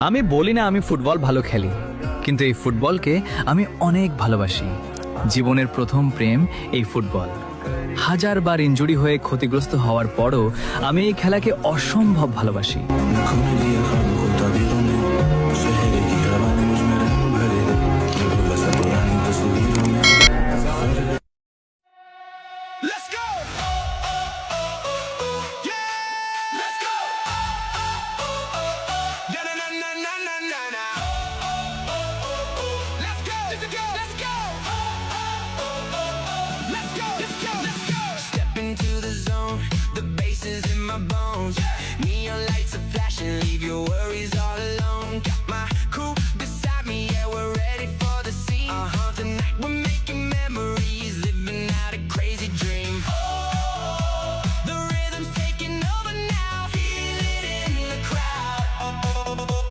আমি বলি না আমি ফুটবল ভালো খেলি, কিন্তু এই ফুটবলকে আমি অনেক ভালোবাসি। জীবনের প্রথম প্রেম এই ফুটবল। হাজারবার ইনজুরি হয়ে ক্ষতিগ্রস্ত হওয়ার পরও আমি এই খেলাকে অসম্ভব ভালোবাসি।